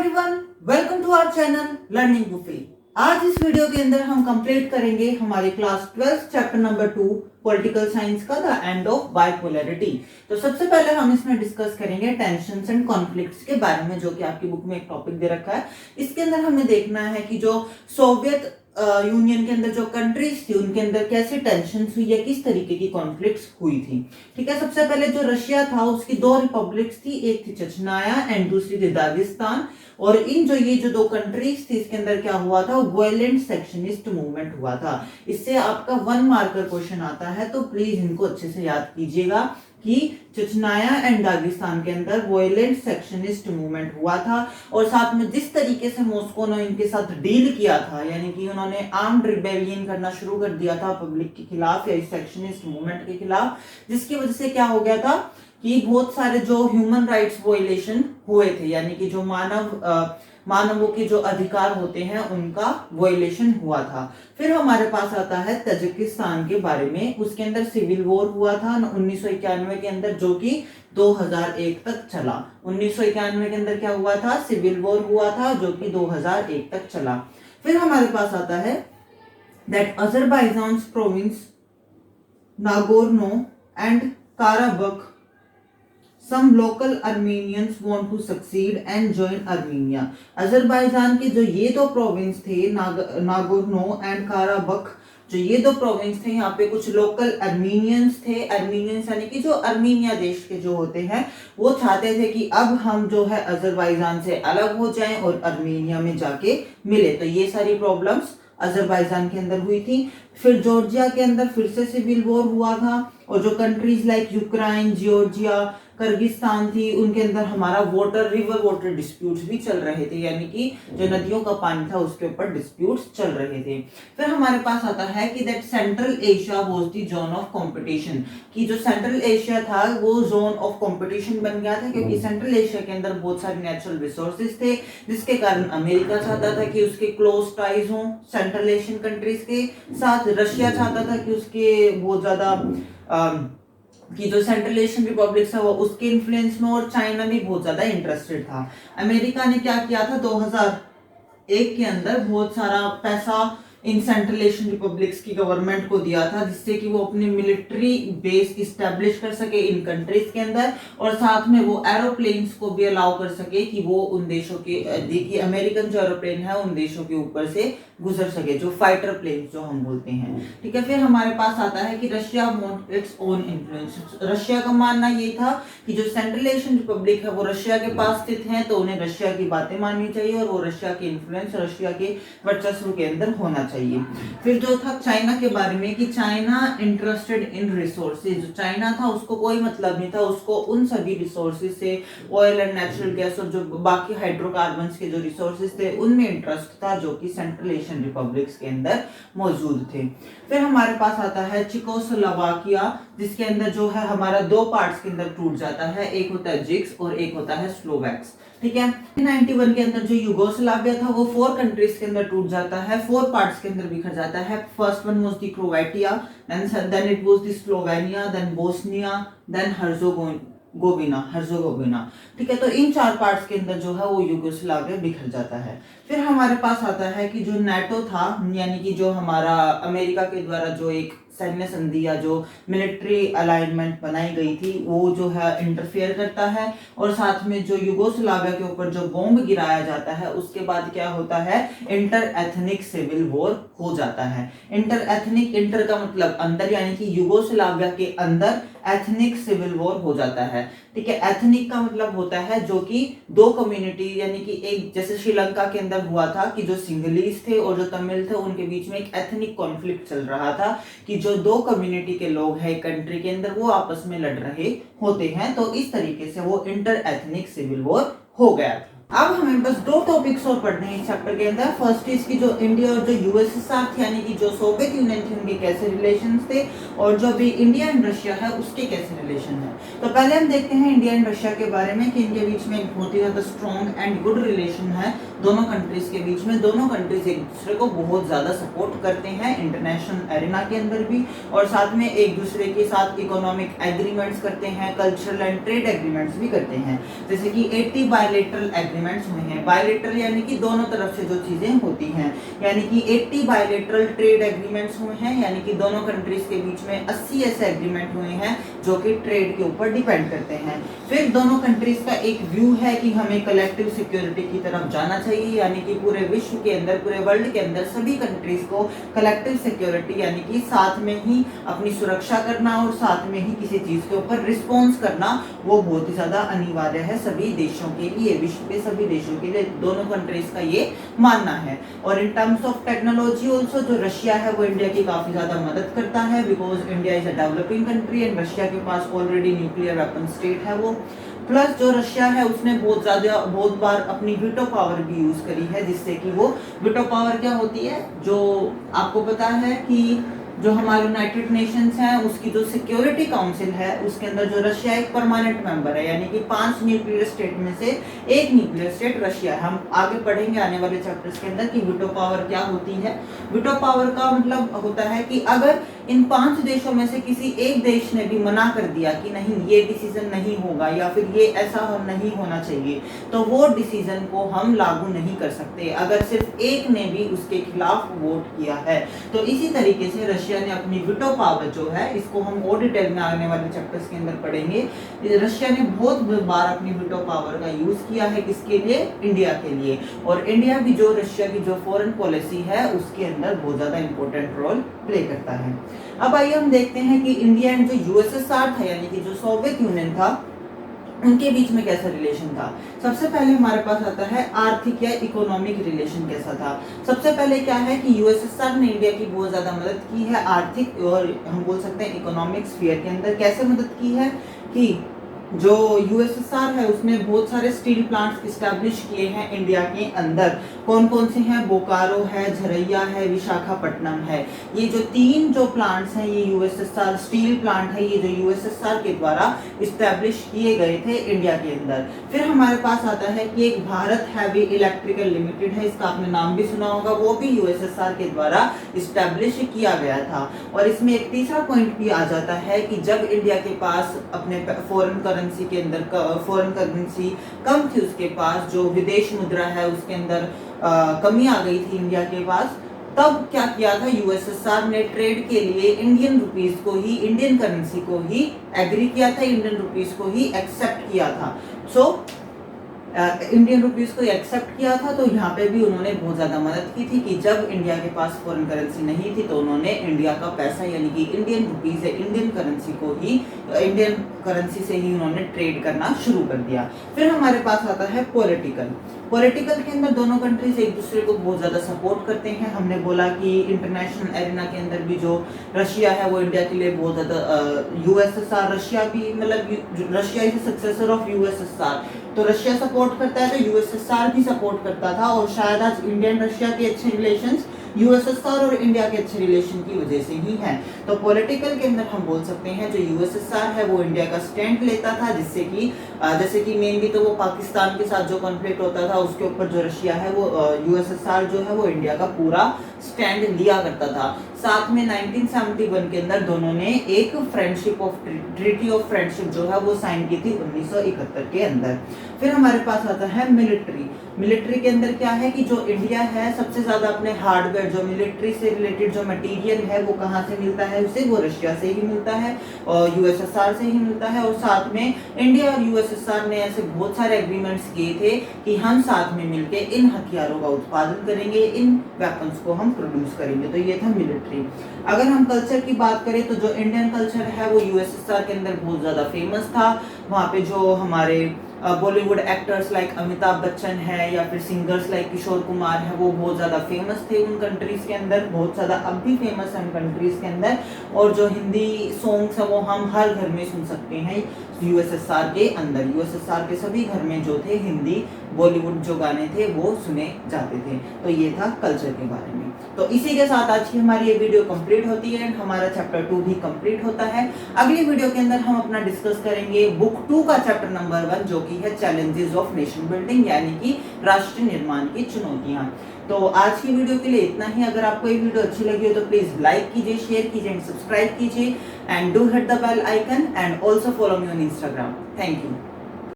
Everyone, welcome to our channel learning buffet. आज इस video के अंदर हम कंप्लीट करेंगे हमारे class 12 chapter number 2 political science का द एंड ऑफ बाइपोलैरिटी। तो सबसे पहले हम इसमें डिस्कस करेंगे टेंशंस एंड कॉन्फ्लिक्ट्स के बारे में, जो कि आपकी बुक में एक टॉपिक दे रखा है। इसके अंदर हमें देखना है कि जो सोवियत यूनियन के अंदर जो कंट्रीज थी उनके अंदर कैसी टेंशन हुई है, किस तरीके की कॉन्फ्लिक्ट्स हुई थी। ठीक है, सबसे पहले जो रशिया था उसकी दो रिपब्लिक्स थी, एक थी चचनाया एंड दूसरी थी दागिस्तान। और इन ये जो दो कंट्रीज थी इसके अंदर क्या हुआ था, वायलेंट सेक्शनिस्ट मूवमेंट हुआ था। इससे आपका 1 मार्कर क्वेश्चन आता है, तो प्लीज इनको अच्छे से याद कीजिएगा कि चचनाया एंड दागिस्तान के अंदर वायलेंट सेक्शनिस्ट मूवमेंट हुआ था। और साथ में जिस तरीके से मॉस्को ने इनके साथ डील किया था, यानी कि उन्होंने आर्म्ड रिबेलियन करना शुरू कर दिया था पब्लिक के खिलाफ या इस सेक्शनिस्ट मूवमेंट के खिलाफ, जिसकी वजह से क्या हो गया था कि बहुत सारे जो ह्यूमन राइट्स वायलेशन हुए थे, यानी कि जो मानवों के जो अधिकार होते हैं उनका वायलेशन हुआ था। फिर हमारे पास आता है तजाकिस्तान के बारे में। उसके अंदर सिविल वॉर हुआ था 1991 के अंदर, जो कि 2001 तक चला। 1991 के अंदर क्या हुआ था, सिविल वॉर हुआ था, जो कि 2001 तक चला। फिर हमारे पास आता है that Azerbaijan province Nagorno and Karabakh some local Armenians want to succeed and join Armenia। Azerbaijan के जो ये दो प्रोविंस थे, नागोर्नो एंड काराबख, जो ये दो प्रोविंस थे, यहाँ पे कुछ लोकल अर्मीनियंस थे। अर्मीनियंस यानी कि जो अर्मीनिया देश के जो होते हैं, वो चाहते थे कि अब हम जो है अजरबैजान से अलग हो जाएं और अर्मीनिया में जाके मिले। तो ये सारी प्रॉब्लम्स अजरबैजान के अंदर हुई थी। फिर जॉर्जिया के अंदर फिर से सिविल वॉर हुआ था, और जो countries like Ukraine, Georgia, Kyrgyzstan थी, उनके अंदर हमारा रिवर वाटर डिस्प्यूट्स भी चल रहे थे, यानी कि जो नदियों का पानी था उसके ऊपर डिस्प्यूट्स चल रहे थे। फिर हमारे पास आता है कि that central Asia was the zone of competition, कि जो सेंट्रल एशिया था वो जोन ऑफ कंपटीशन बन गया था, क्योंकि सेंट्रल एशिया के अंदर बहुत सारे नेचुरल रिसोर्सेज थे, जिसके कारण अमेरिका चाहता था कि उसके क्लोज टाइज हों सेंट्रल एशियन कंट्रीज के साथ। रशिया चाहता था कि उसके बहुत ज्यादा कि जो सेंट्रल एशियन रिपब्लिक्स है वो उसके इन्फ्लुएंस में, और चाइना भी बहुत ज्यादा इंटरेस्टेड था। अमेरिका ने क्या किया था, 2001 के अंदर बहुत सारा पैसा इन सेंट्रल एशियन रिपब्लिक्स की गवर्नमेंट को दिया था, जिससे कि वो अपनी मिलिट्री बेस इस्टेब्लिश कर सके इन कंट्रीज के अंदर, और साथ में वो एरोप्लेन्स को भी अलाउ कर सके कि वो उन देशों के अमेरिकन जो एरोप्लेन है उन देशों के ऊपर से गुजर सके, जो फाइटर प्लेन्स जो हम बोलते हैं। ठीक है, फिर हमारे पास आता है कि Russia want its own influence. Russia का मानना ये था कि जो सेंट्रल एशियन रिपब्लिक है वो रशिया के पास स्थित है, तो उन्हें रशिया की बातें माननी चाहिए, और वो रशिया के इन्फ्लुएंस, रशिया के वर्चस्व के अंदर होना चाहिए। फिर जो था चाइना के बारे में, कि चाइना इंटरेस्टेड इन रिसोर्सेज। जो चाइना था उसको कोई मतलब नहीं था, उसको उन सभी रिसोर्सेज से, ऑयल एंड नेचुरल गैस और जो बाकी हाइड्रोकार्बन्स के जो रिसोर्सेज थे उनमें इंटरेस्ट था, जो कि सेंट्रल एशियन रिपब्लिक्स के अंदर मौजूद थे। फिर हमारे पास आता है चेकोस्लोवाकिया, जिसके अंदर जो है हमारा दो पार्ट्स के अंदर टूट जाता है, एक होता है जिक्स और एक होता है स्लोवैक्स। ठीक है, 91 के अंदर जो यूगोस्लाविया था वो 4 कंट्रीज के अंदर टूट जाता है, 4 पार्ट्स के अंदर बिखर जाता है। First one was the Croatia, then it was the Slovenia, then Bosnia, then Herzegovina. ठीक है, तो इन 4 पार्ट्स के अंदर जो है वो यूगोस्लाविया बिखर जाता है। फिर हमारे पास आता है कि जो नाटो था, यानी कि जो हमारा अमेरिका के द्वारा जो एक सैन्य संधि या जो मिलिट्री अलाइनमेंट बनाई गई थी, वो जो है इंटरफेयर करता है, और साथ में जो यूगोस्लाविया के ऊपर जो बॉम्ब गिराया जाता है उसके बाद क्या होता है, इंटर एथनिक सिविल वॉर हो जाता है। इंटर का मतलब अंदर, यानी कि यूगोस्लाविया के अंदर एथनिक सिविल वॉर हो जाता है। ठीक है, एथनिक का मतलब होता है जो कि दो कम्युनिटी, यानी कि एक जैसे श्रीलंका के अंदर हुआ था कि जो सिंगलीज थे और जो तमिल थे उनके बीच में एक एथनिक कॉन्फ्लिक्ट चल रहा था, कि जो दो कम्युनिटी के लोग हैं कंट्री के अंदर वो आपस में लड़ रहे होते हैं, तो इस तरीके से वो इंटर एथनिक सिविल वॉर हो गया था। अब हमें बस 2 टॉपिक्स और पढ़ने हैं इस चैप्टर के अंदर। फर्स्ट इसकी जो इंडिया और जो यूएसएसआर थे, यानी कि जो सोवियत यूनियन थे उनके कैसे रिलेशंस थे, और जो अभी इंडिया एंड रशिया है उसके कैसे रिलेशन है। तो पहले हम देखते हैं इंडिया एंड रशिया के बारे में, कि इनके बीच में बहुत ही ज्यादा स्ट्रॉन्ग एंड गुड रिलेशन है दोनों कंट्रीज के बीच में। दोनों कंट्रीज एक दूसरे को बहुत ज्यादा सपोर्ट करते हैं इंटरनेशनल एरिना के अंदर भी, और साथ में एक दूसरे के साथ इकोनॉमिक एग्रीमेंट्स करते हैं, कल्चरल एंड ट्रेड एग्रीमेंट्स भी करते हैं, जैसे कि 80 बायलैटरल एग्रीमेंट एग्रीमेंट्स हुए हैं। बायलैटरल यानी कि दोनों तरफ से जो चीजें होती हैं, यानी कि 80 बायलैटरल ट्रेड एग्रीमेंट्स हुए हैं, यानी कि दोनों कंट्रीज के बीच में 80 ऐसे एग्रीमेंट हुए हैं जो कि ट्रेड के ऊपर डिपेंड करते हैं। फिर दोनों कंट्रीज का एक व्यू है कि हमें कलेक्टिव सिक्योरिटी की तरफ जाना चाहिए, यानी कि पूरे विश्व के अंदर, पूरे वर्ल्ड के अंदर सभी कंट्रीज को कलेक्टिव सिक्योरिटी यानी कि साथ में ही अपनी सुरक्षा करना और साथ में ही किसी चीज के ऊपर रिस्पॉन्स करना वो बहुत ही ज्यादा अनिवार्य है सभी देशों के लिए, विश्व के सभी देशों के लिए। दोनों कंट्रीज का ये मानना है। और in terms of technology also जो रशिया है वो इंडिया की काफी ज्यादा मदद करता है, because India is a developing country and Russia के पास ऑलरेडी न्यूक्लियर वेपन स्टेट है वो। प्लस जो रशिया है उसने बहुत बार अपनी वीटो पावर भी यूज करी है, जिससे कि वो वीटो पावर क्या होती है, जो आपको पता है कि जो हमारे यूनाइटेड नेशंस है उसकी जो सिक्योरिटी काउंसिल है उसके अंदर जो रशिया एक परमानेंट मेंबर है, यानी कि 5 न्यूक्लियर स्टेट में से एक न्यूक्लियर स्टेट रशिया है। हम आगे पढ़ेंगे आने वाले चैप्टर्स के अंदर कि वीटो पावर क्या होती है। वीटो पावर का मतलब होता है कि अगर इन 5 देशों में से किसी एक देश ने भी मना कर दिया कि नहीं ये डिसीजन नहीं होगा या फिर ये ऐसा नहीं होना चाहिए, तो वो डिसीजन को हम लागू नहीं कर सकते अगर सिर्फ एक ने भी उसके खिलाफ वोट किया है। तो इसी तरीके से रशिया ने अपनी वीटो पावर जो है, इसको हम और डिटेल में आने वाले चैप्टर्स के अंदर पढ़ेंगे, रशिया ने बहुत बार अपनी वीटो पावर का यूज किया है, किसके लिए, इंडिया के लिए। और इंडिया भी जो रशिया की जो फॉरेन पॉलिसी है उसके अंदर बहुत ज्यादा इंपॉर्टेंट रोल प्ले करता है। अब आइए हम देखते हैं कि इंडिया एंड जो यूएसएसआर था यानी कि जो सोवियत यूनियन था उनके बीच में कैसा रिलेशन था। सबसे पहले हमारे पास आता है आर्थिक या इकोनॉमिक रिलेशन कैसा था। सबसे पहले क्या है कि यूएसएसआर ने इंडिया की बहुत ज्यादा मदद की है आर्थिक और हम बोल सकते हैं इकोनॉमिक स्फीयर के अंदर। कैसे मदद की है कि जो यूएसएसआर है उसने बहुत सारे स्टील प्लांट्स इस्टेब्लिश किए हैं इंडिया के अंदर। कौन कौन से हैं, बोकारो है, झरैया है, विशाखापट्टनम है। ये जो 3 जो प्लांट्स हैं ये यूएसएसआर स्टील प्लांट है, ये जो यूएसएसआर के द्वारा इस्टेब्लिश किए गए थे इंडिया के अंदर। फिर हमारे पास आता है कि एक भारत हैवी इलेक्ट्रिकल लिमिटेड है, इसका आपने नाम भी सुना होगा, वो भी यूएसएसआर के द्वारा इस्टेब्लिश किया गया था। और इसमें एक तीसरा पॉइंट भी आ जाता है कि जब इंडिया के पास अपने फॉरेन करेंसी के अंदर फॉरेन करेंसी कम थी, उसके पास जो विदेश मुद्रा है उसके अंदर कमी आ गई थी इंडिया के पास, तब क्या किया था यूएसएसआर ने ट्रेड के लिए इंडियन रुपीस को ही, इंडियन करेंसी को ही एग्री किया था, इंडियन रुपीस को ही एक्सेप्ट किया था। इंडियन रुपीस को एक्सेप्ट किया था। तो यहाँ पे भी उन्होंने बहुत ज्यादा मदद की थी कि जब इंडिया के पास फॉरेन करेंसी नहीं थी तो उन्होंने इंडिया का पैसा यानी कि इंडियन रुपीस या इंडियन करेंसी को ही, इंडियन करेंसी से ही उन्होंने ट्रेड करना शुरू कर दिया। फिर हमारे पास आता है पॉलिटिकल के अंदर दोनों कंट्रीज एक दूसरे को बहुत ज्यादा सपोर्ट करते हैं। हमने बोला कि इंटरनेशनल एरिना के अंदर भी जो रशिया है वो इंडिया के लिए बहुत ज्यादा, यूएसएसआर रशिया भी, मतलब Russia is successor of USSR, तो रशिया सपोर्ट करता है तो यूएसएसआर भी सपोर्ट करता था। और शायद आज इंडियन रशिया के अच्छे रिलेशंस यूएसएसआर और इंडिया के अच्छे रिलेशन की वजह से ही है। तो पॉलिटिकल के अंदर हम बोल सकते हैं जो यूएसएसआर है वो इंडिया का स्टैंड लेता था, जिससे कि जैसे कि मेनली तो वो पाकिस्तान के साथ जो कॉन्फ्लिक्ट होता था उसके ऊपर जो रशिया है वो यूएसएसआर जो है वो इंडिया का पूरा स्टैंड लिया करता था। साथ में 1971 के अंदर दोनों ने एक ट्रीटी ऑफ फ्रेंडशिप जो है वो साइन की थी 1971 के अंदर। फिर हमारे पास आता है मिलिट्री के अंदर क्या है कि जो इंडिया है सबसे ज्यादा अपने हार्डवेयर जो मिलिट्री से रिलेटेड जो मटेरियल है वो कहाँ से मिलता है उसे, वो रशिया से ही मिलता है और यूएसएसआर से ही मिलता है। और साथ में इंडिया और यूएसएसआर ने ऐसे बहुत सारे एग्रीमेंट्स किए थे कि हम साथ में मिलके इन हथियारों का उत्पादन करेंगे, इन वेपन्स को हम प्रोड्यूस करेंगे। तो ये था मिलिट्री। अगर हम कल्चर की बात करें तो जो इंडियन कल्चर है वो यूएसएसआर के अंदर बहुत ज्यादा फेमस था। वहाँ पे जो हमारे बॉलीवुड एक्टर्स लाइक अमिताभ बच्चन है या फिर सिंगर्स लाइक किशोर कुमार है वो बहुत ज़्यादा फेमस थे उन कंट्रीज़ के अंदर, बहुत ज़्यादा अब भी फेमस है उन कंट्रीज़ के अंदर। और जो हिंदी सॉन्ग्स है वो हम हर घर में सुन सकते हैं यूएसएसआर के अंदर। यूएसएसआर के सभी घर में जो थे हिंदी बॉलीवुड जो गाने थे वो सुने जाते थे। तो ये था कल्चर के बारे में। तो इसी के साथ आज की हमारी ये वीडियो कंप्लीट होती है, हमारा चैप्टर 2 भी कंप्लीट होता है। अगली वीडियो के अंदर हम अपना डिस्कस करेंगे बुक 2 का चैप्टर नंबर 1 जो कि है चैलेंजेस ऑफ नेशन बिल्डिंग यानी कि राष्ट्र निर्माण की चुनौतियां। तो आज की वीडियो के लिए इतना ही। अगर आपको ये वीडियो अच्छी लगी हो तो प्लीज लाइक कीजिए, शेयर कीजिए एंड सब्सक्राइब कीजिए and do hit the bell icon and also follow me on Instagram. Thank you.